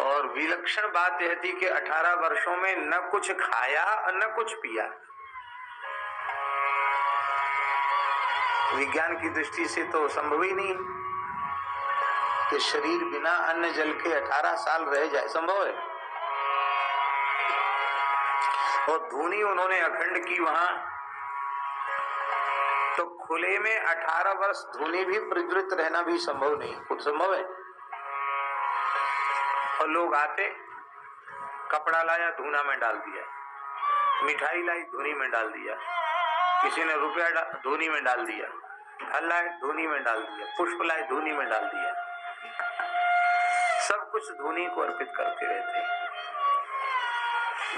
और विलक्षण बात यह थी कि 18 वर्षों में न कुछ खाया और न कुछ पिया। विज्ञान की दृष्टि से तो संभव ही नहीं कि शरीर बिना अन्न जल के 18 साल रह जाए, संभव है? और धुनी उन्होंने अखंड की वहां, तो खुले में 18 वर्ष धुनी भी प्रज्वलित रहना भी संभव नहीं, कुछ संभव है? और लोग आते, कपड़ा लाया धुना में डाल दिया, मिठाई लाई धुनी में डाल दिया, किसी ने रुपया धुनी में डाल दिया, फल लाए धुनी में डाल दिया, पुष्प लाए धुनी में डाल दिया, सब कुछ धुनी को अर्पित करते रहते।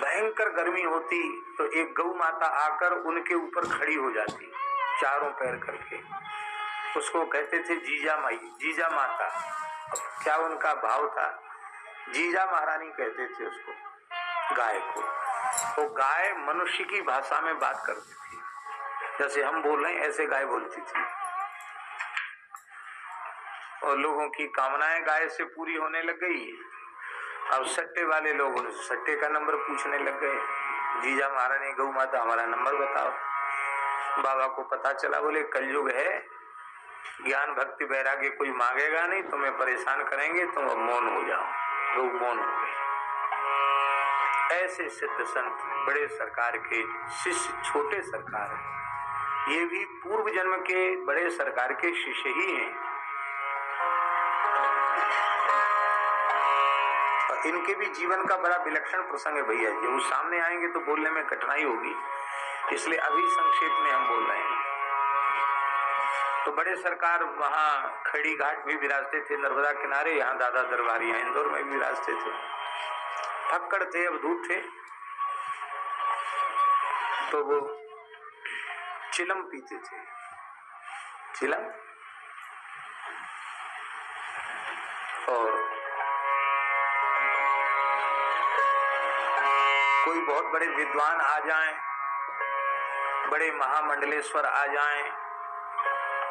भयंकर गर्मी होती तो एक गौ माता आकर उनके ऊपर खड़ी हो जाती, चारों पैर करके। उसको कहते थे जीजा माई, जीजा माता। क्या उनका भाव था? जीजा महारानी कहते थे उसको, गाय को। वो गाय मनुष्य की भाषा में बात करती थी, जैसे हम बोल रहे हैं ऐसे गाय बोलती थी। और लोगों की कामनाएं गाय से पूरी होने लग गई। अब सट्टे वाले लोग उनसे सट्टे का नंबर पूछने लग गए। जीजा महारानी, गौ माता हमारा नंबर बताओ। बाबा को पता चला, बोले कलयुग है, ज्ञान भक्ति वैराग्य कोई मांगेगा नहीं, तुम्हें परेशान करेंगे, तुम अब मौन हो जाओ। गौ मौन हो गए। ऐसे सिद्ध संत, बड़े सरकार के शिष्य, छोटे सरकार, ये भी पूर्व जन्म के बड़े सरकार के शिष्य ही हैं। और इनके भी जीवन का बड़ा विलक्षण प्रसंग है भैया जी। वो सामने आएंगे तो बोलने में कठिनाई होगी, इसलिए अभी संक्षेप में हम बोल रहे हैं। तो बड़े सरकार वहाँ खड़ी घाट भी विराजते थे, नर्मदा किनारे। यहाँ दादा दरबारी इंदौर में भी विराजते थे। फक्कड़ थे, अवधूत थे। तो वो चिलम पीते थे। चिलम। और कोई बहुत बड़े विद्वान आ जाएं, बड़े महामंडलेश्वर आ जाएं,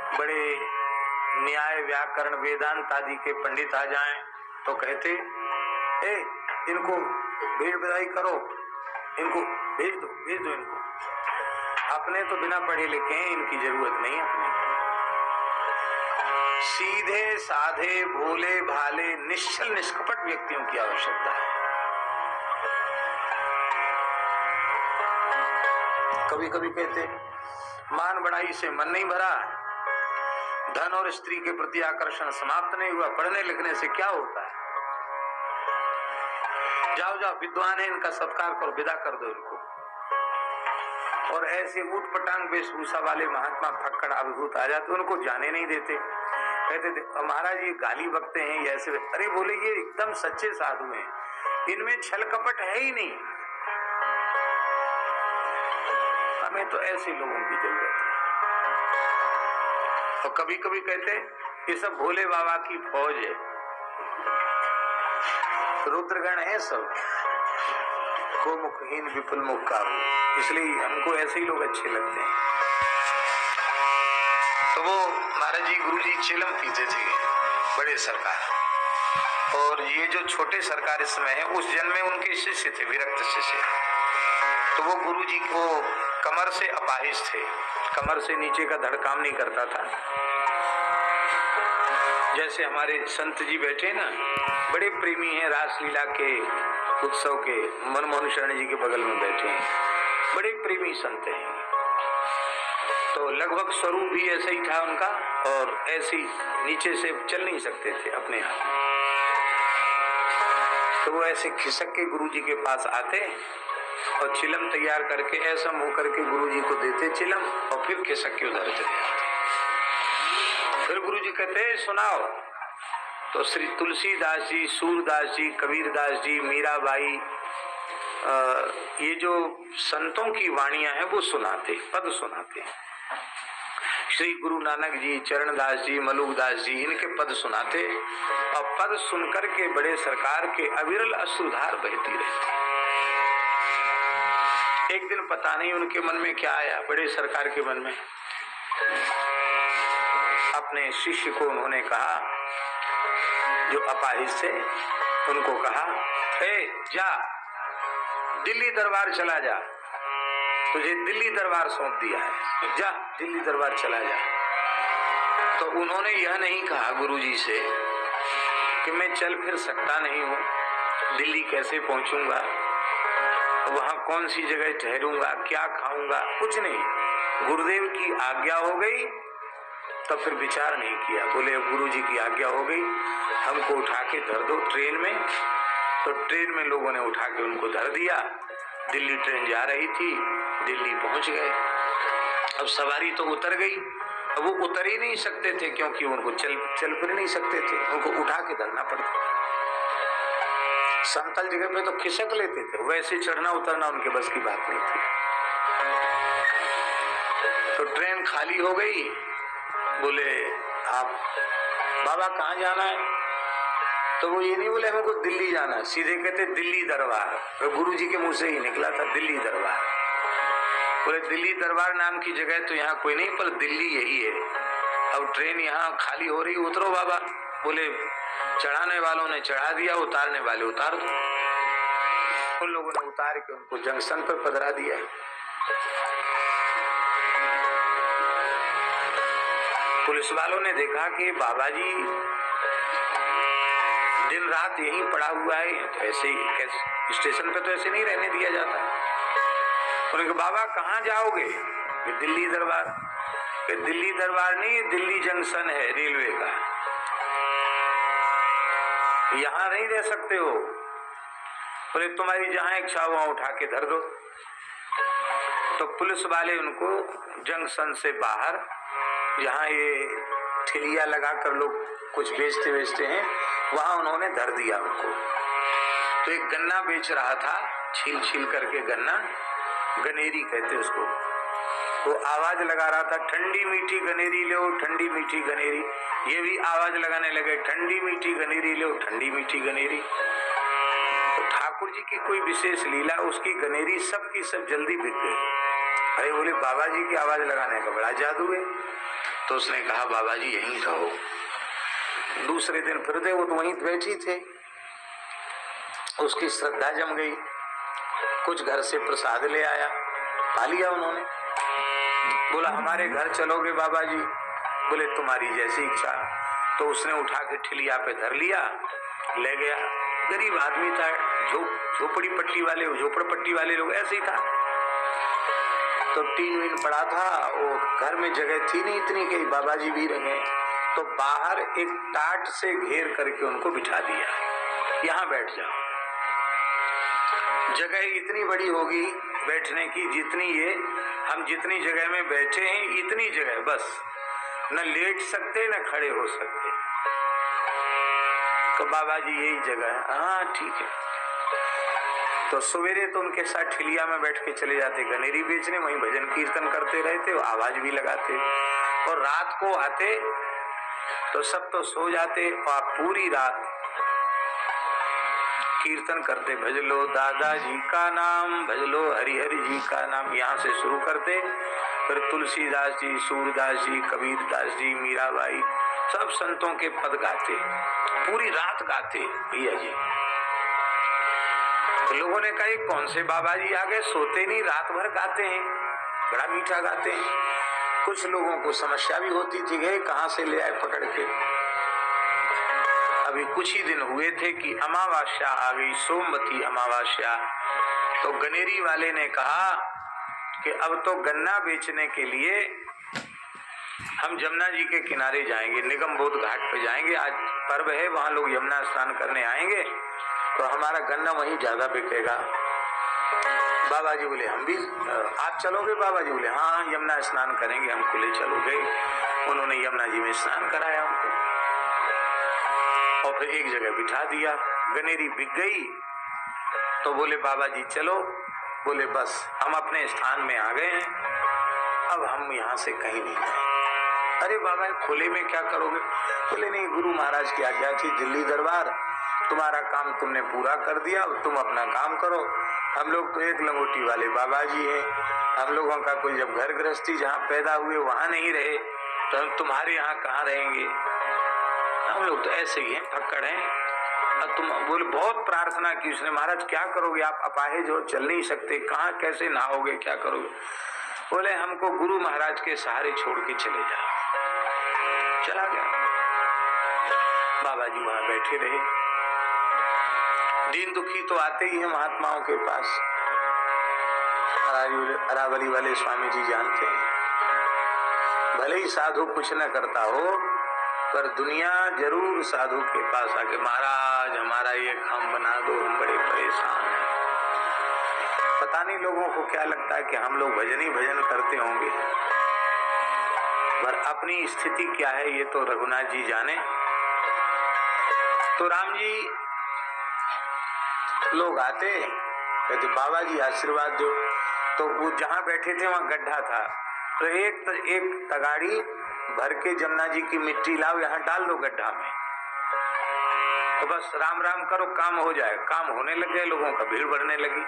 बड़े न्याय व्याकरण वेदांत आदि के पंडित आ जाएं, तो कहते इनको भेड़ विदाई करो, इनको भेज दो इनको। अपने तो बिना पढ़े लिखे हैं, इनकी जरूरत नहीं अपने। सीधे साधे भोले भाले निश्चल निष्कपट व्यक्तियों की आवश्यकता है। कभी कभी कहते मान बढ़ाई से मन नहीं भरा, धन और स्त्री के प्रति आकर्षण समाप्त नहीं हुआ, पढ़ने लिखने से क्या होता है? जाओ जाओ, विद्वान है, इनका सत्कार करो, विदा कर दो इनको। और ऐसे ऊट पटांग वेशभूषा वाले महात्मा फक्कड़ अभिभूत आ जाते, उनको जाने नहीं देते। कहते थे महाराज ये गाली बकते हैं, ये ऐसे। अरे बोले ये एकदम सच्चे साधु हैं, इनमें छल कपट है ही नहीं। हमें तो ऐसे लोगों की जरूरत है। और कभी कभी कहते ये सब भोले बाबा की फौज है, रुद्रगण है सब, को मुखहीन विपुल मुख का, इसलिए हमको ऐसे ही लोग अच्छे लगते हैं। तो वो महाराज जी गुरु जी चिलम पीते थे, बड़े सरकार। और ये जो छोटे सरकार इस समय है, उस जन्म में उनके शिष्य थे, विरक्त शिष्य। तो वो गुरु जी को कमर से अपाहिज थे, कमर से नीचे का धड़ काम नहीं करता था। जैसे हमारे संत जी बैठे ना, बड़े प्रेमी हैं रासलीला के उत्सव के, मनमोहन शरण जी के बगल में बैठे हैं, बड़े प्रेमी संत हैं। तो लगभग स्वरूप भी ऐसा ही था उनका, और ऐसे नीचे से चल नहीं सकते थे अपने आप। तो वो ऐसे खिसक के गुरु जी के पास आते और चिलम तैयार करके ऐसा मुंह करके गुरु जी को देते चिलम, और फिर खिसक के उधर चले जाते। फिर गुरु जी कहते सुनाओ। तो श्री तुलसीदास जी, सूरदास जी, कबीरदास जी, मीराबाई, ये जो संतों की वाणियां हैं वो सुनाते, पद सुनाते। श्री गुरु नानक जी, चरणदास जी, मलुकदास जी, इनके पद सुनाते। और पद सुनकर के बड़े सरकार के अविरल अश्रुधार बहती रहती। एक दिन पता नहीं उनके मन में क्या आया, बड़े सरकार के मन में, अपने शिष्य को उन्होंने कहा जो अपाहिज थे, उनको कहा, जा दिल्ली दरबार चला जा, तुझे दिल्ली दरबार सौंप दिया है, जा दिल्ली दरबार चला जा। तो उन्होंने यह नहीं कहा गुरुजी से कि मैं चल फिर सकता नहीं हूँ, दिल्ली कैसे पहुंचूंगा, वहां कौन सी जगह ठहरूंगा, क्या खाऊंगा, कुछ नहीं। गुरुदेव की आज्ञा हो गई तो फिर विचार नहीं किया। बोले गुरुजी की आज्ञा हो गई, हमको उठा के धर दो ट्रेन में। तो ट्रेन में लोगों ने उठा के उनको धर दिया। दिल्ली ट्रेन जा रही थी, दिल्ली पहुंच गए। अब सवारी तो उतर गई, अब वो उतर ही नहीं सकते थे क्योंकि उनको चल फिर नहीं सकते थे, उनको उठा के धरना पड़ता। समतल जगह पे तो खिसक लेते थे, वैसे चढ़ना उतरना उनके बस की बात नहीं थी। तो ट्रेन खाली हो गई। बोले आप बाबा कहाँ जाना है? तो वो ये नहीं बोले हमको दिल्ली जाना है, सीधे कहते दिल्ली दरबार। तो गुरुजी के मुंह से ही निकला था दिल्ली दरबार। बोले दिल्ली दरबार नाम की जगह तो यहाँ कोई नहीं, पर दिल्ली यही है। अब ट्रेन यहाँ खाली हो रही, उतरो बाबा। बोले चढ़ाने वालों ने चढ़ा दिया, उतारने वाले उतार दो। उन लोगों ने उतार के उनको जंक्शन पर पधरा दिया। पुलिस वालों ने देखा कि बाबा जी दिन रात यहीं पड़ा हुआ है, तो ऐसे ही स्टेशन पे तो ऐसे नहीं रहने दिया जाता। उन्होंने कहा बाबा कहाँ जाओगे? दिल्ली दरबार। दिल्ली दरबार नहीं, दिल्ली जंक्शन है रेलवे का, यहाँ नहीं रह सकते हो। बोले तुम्हारी जहां इच्छा वहां उठा के धर दो। तो पुलिस वाले उनको जंक्शन से बाहर, जहां ये ठिलिया लगाकर लोग कुछ बेचते हैं, वहां उन्होंने धर दिया उनको। तो एक गन्ना बेच रहा था, छील करके गन्ना, गनेरी कहते उसको, वो आवाज लगा रहा था ठंडी मीठी गनेरी लो, ठंडी मीठी गनेरी। ये भी आवाज लगाने लगे ठंडी मीठी गनेरी लो, ठंडी मीठी गनेरी। तो ठाकुर जी की कोई विशेष लीला, उसकी गनेरी सब की सब जल्दी बिक गई। अरे बोले बाबा जी की आवाज लगाने का बड़ा जादू है। तो उसने कहा बाबा जी यहीं रहो। दूसरे दिन फिर थे, वो तो वहीं बैठी थे। उसकी श्रद्धा जम गई, कुछ घर से प्रसाद ले आया, पा लिया उन्होंने। बोला हमारे घर चलोगे बाबा जी? बोले तुम्हारी जैसी इच्छा। तो उसने उठा के ठिलिया पे धर लिया, ले गया। गरीब आदमी था, झोपड़ी पट्टी वाले लोग, ऐसे ही था। तो टीन वीन पड़ा था, वो घर में जगह थी नहीं इतनी कि बाबा जी भी रहे। तो बाहर एक टाट से घेर करके उनको बिठा दिया, यहाँ बैठ जाओ। जगह इतनी बड़ी होगी बैठने की, जितनी ये हम जितनी जगह में बैठे हैं इतनी जगह, बस न लेट सकते न खड़े हो सकते। तो बाबा जी यही जगह है। हाँ ठीक है। तो सवेरे तो उनके साथ ठिलिया में बैठ के चले जाते गनेरी बेचने, वहीं भजन कीर्तन करते रहते, आवाज भी लगाते। और रात को आते तो सब तो सो जाते, और पूरी रात कीर्तन करते, भज लो दादाजी का नाम, भज लो हरिहरि जी का नाम। यहाँ से शुरू करते, फिर तुलसीदास जी, सूरदास जी, कबीरदास जी, मीराबाई, सब संतों के पद गाते, पूरी रात गाते भैया जी। तो लोगों ने कहा कौन से बाबा जी आगे सोते नहीं, रात भर गाते हैं, बड़ा मीठा गाते हैं। कुछ लोगों को समस्या भी होती थी, गए कहाँ से ले आए पकड़ के। अभी कुछ ही दिन हुए थे कि अमावस्या आ गई, सोमवती अमावस्या। तो गनेरी वाले ने कहा कि अब तो गन्ना बेचने के लिए हम जमुना जी के किनारे जाएंगे, निगम बोध घाट पे जाएंगे, आज पर्व है, वहां लोग यमुना स्नान करने आएंगे, तो हमारा गन्ना वहीं ज्यादा बिकेगा। बाबा जी बोले हम भी, आप चलोगे? बाबा जी बोले हाँ यमुना स्नान करेंगे, हमको ले चलोगे। उन्होंने यमुना जी में स्नान कराया हमको, और फिर एक जगह बिठा दिया। गनेरी बिक गई तो बोले बाबा जी चलो। बोले बस हम अपने स्थान में आ गए हैं, अब हम यहाँ से कहीं नहीं जाएंगे। अरे बाबा खुले में क्या करोगे? बोले नहीं, गुरु महाराज की आज्ञा थी, दिल्ली दरबार, तुम्हारा काम तुमने पूरा कर दिया, तुम अपना काम करो। हम लोग तो एक लंगोटी वाले बाबा जी हैं, हम लोगों का कोई जब घर गृहस्थी जहाँ पैदा हुए वहां नहीं रहे तो हम तुम्हारे यहाँ कहाँ रहेंगे? हम लोग तो ऐसे ही हैं, फक्कड़ हैं, और तुम बोले बहुत प्रार्थना की उसने, महाराज क्या करोगे, आप अपाहिज हो, चल नहीं सकते, कहाँ कैसे नहाओगे, क्या करोगे? बोले हमको गुरु महाराज के सहारे छोड़ के चले जाओ। चला गया। बाबा जी वहां बैठे रहे। दीन दुखी तो आते ही है महात्माओं के पास, अरावली वाले स्वामी जी जानते हैं, भले ही साधु कुछ न करता हो पर दुनिया जरूर साधु के पास आके, महाराज हमारा ये काम बना दो, हम बड़े परेशान हैं। पता नहीं लोगों को क्या लगता है कि हम लोग भजन ही भजन करते होंगे, पर अपनी स्थिति क्या है ये तो रघुनाथ जी जाने। तो राम जी लोग आते कहते बाबा जी आशीर्वाद दो, तो वो जहां बैठे थे वहां गड्ढा था, तो एक तगाड़ी भर के जमुना जी की मिट्टी लाओ, यहाँ डाल दो गड्ढा में, तो बस राम राम करो, काम हो जाए। काम होने लग गए, लोगों का भीड़ बढ़ने लगी।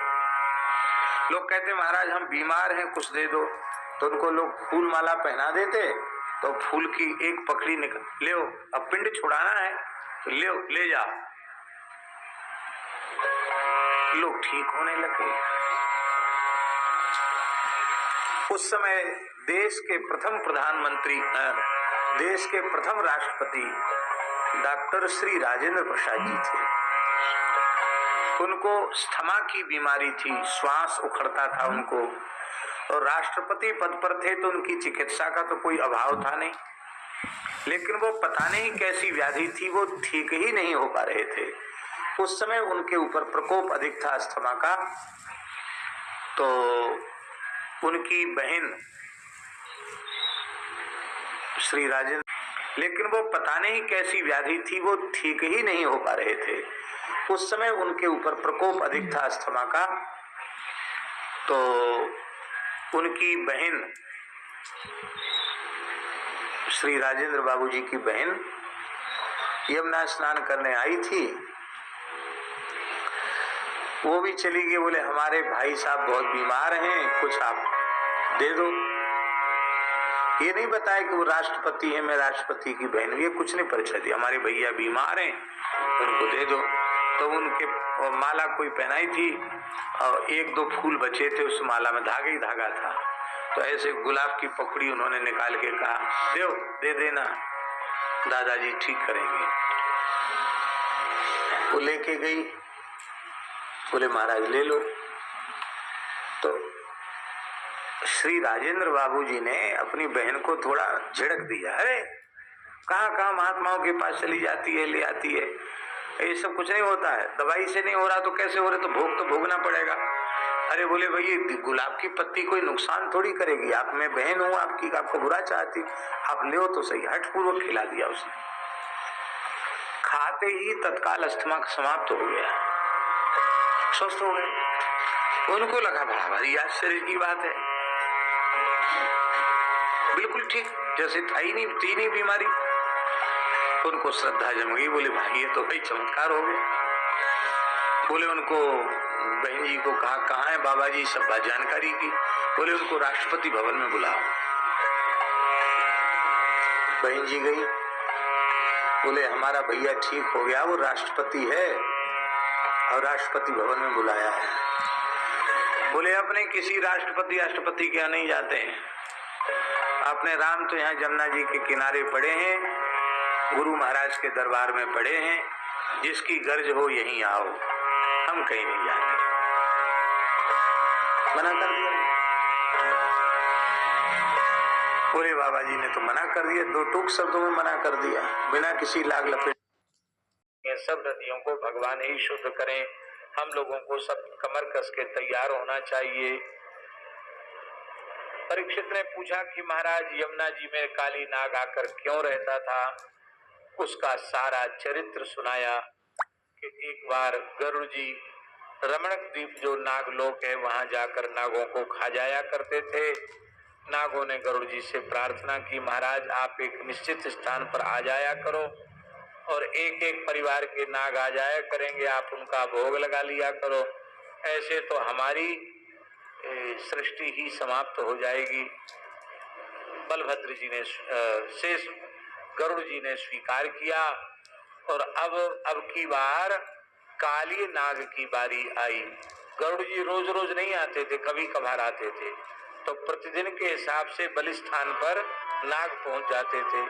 लोग कहते महाराज हम बीमार हैं, कुछ दे दो, तो उनको लोग फूल माला पहना देते, तो फूल की एक पकड़ी निकल, ले अब पिंड छुड़ाना है तो ले जाओ, लोग ठीक होने लगे। उस समय देश के प्रथम प्रधानमंत्री, देश के प्रथम राष्ट्रपति डॉक्टर श्री राजेंद्र प्रसाद जी थे। उनको स्थमा की बीमारी थी, श्वास उखड़ता था उनको, और राष्ट्रपति पद पर थे तो उनकी चिकित्सा का तो कोई अभाव था नहीं, लेकिन वो पता नहीं कैसी व्याधि थी, वो ठीक ही नहीं हो पा रहे थे। उस समय उनके ऊपर प्रकोप अधिक था अस्थमा का, तो उनकी बहन श्री राजेंद्र, लेकिन वो पता नहीं कैसी व्याधि थी, वो ठीक ही नहीं हो पा रहे थे। उस समय उनके ऊपर प्रकोप अधिक था अस्थमा का, तो उनकी बहन श्री राजेंद्र बाबूजी की बहन यमुना स्नान करने आई थी, वो भी चली गई। बोले हमारे भाई साहब बहुत बीमार हैं, कुछ आप दे दो। ये नहीं बताया कि वो राष्ट्रपति है, मैं राष्ट्रपति की बहन, ये कुछ नहीं परिचय दिया, हमारे भैया बीमार हैं उनको दे दो। तो उनके माला कोई पहनाई थी और एक दो फूल बचे थे, उस माला में धागा ही धागा था, तो ऐसे गुलाब की पकड़ी उन्होंने निकाल के कहा दे देना, दादाजी ठीक करेंगे। वो लेके गई, बोले महाराज ले लो। तो श्री राजेंद्र बाबूजी ने अपनी बहन को थोड़ा झिड़क दिया, अरे कहाँ महात्माओं के पास चली जाती है, ले आती है, ये सब कुछ नहीं होता है, दवाई से नहीं हो रहा तो कैसे हो रहा, तो भोगना पड़ेगा। अरे बोले भाई गुलाब की पत्ती कोई नुकसान थोड़ी करेगी, आप मैं बहन हूँ आपकी, आपको बुरा चाहती, आप ले तो सही। हठपूर्वक खिला दिया उसने, खाते ही तत्काल अस्थमा समाप्त हो गया, स्वस्थ हो गए। उनको लगा बड़ा भारी आश्चर्य की बात है, बिल्कुल ठीक जैसे थी नहीं बीमारी। उनको श्रद्धा जम गई, बोले भाई ये तो भाई चमत्कार हो गया। बोले उनको बहन जी को कहाँ है बाबा जी, सब बात जानकारी की। बोले उनको राष्ट्रपति भवन में बुलाओ। बहन जी गई, बोले हमारा भैया ठीक हो गया, वो राष्ट्रपति है और राष्ट्रपति भवन में बुलाया है। बोले अपने किसी राष्ट्रपति के यहाँ नहीं जाते हैं, अपने राम तो यहाँ जमुना जी के किनारे पड़े हैं, गुरु महाराज के दरबार में पड़े हैं, जिसकी गर्ज हो यहीं आओ, हम कहीं नहीं जाते। मना कर दिया। बोले बाबा जी ने तो मना कर दिया, दो टूक शब्दों में मना कर दिया, बिना किसी लाग लपेट। ये सब नदियों को भगवान ही शुद्ध करें, हम लोगों को सब कमर कस के तैयार होना चाहिए। परीक्षित ने पूछा कि महाराज यमुना जी में काली नाग आकर क्यों रहता था, उसका सारा चरित्र सुनाया कि एक बार गरुड़ जी रमणक द्वीप जो नागलोक है वहां जाकर नागों को खा जाया करते थे। नागों ने गरुड़ जी से प्रार्थना की, महाराज आप एक निश्चित स्थान पर आ जाया करो और एक एक परिवार के नाग आ जाया करेंगे, आप उनका भोग लगा लिया करो, ऐसे तो हमारी सृष्टि ही समाप्त हो जाएगी। बलभद्र जी ने शेष गरुड़ जी ने स्वीकार किया और अब की बार काली नाग की बारी आई। गरुड़ जी रोज रोज नहीं आते थे, कभी कभार आते थे, तो प्रतिदिन के हिसाब से बलिस्थान पर नाग पहुंच जाते थे।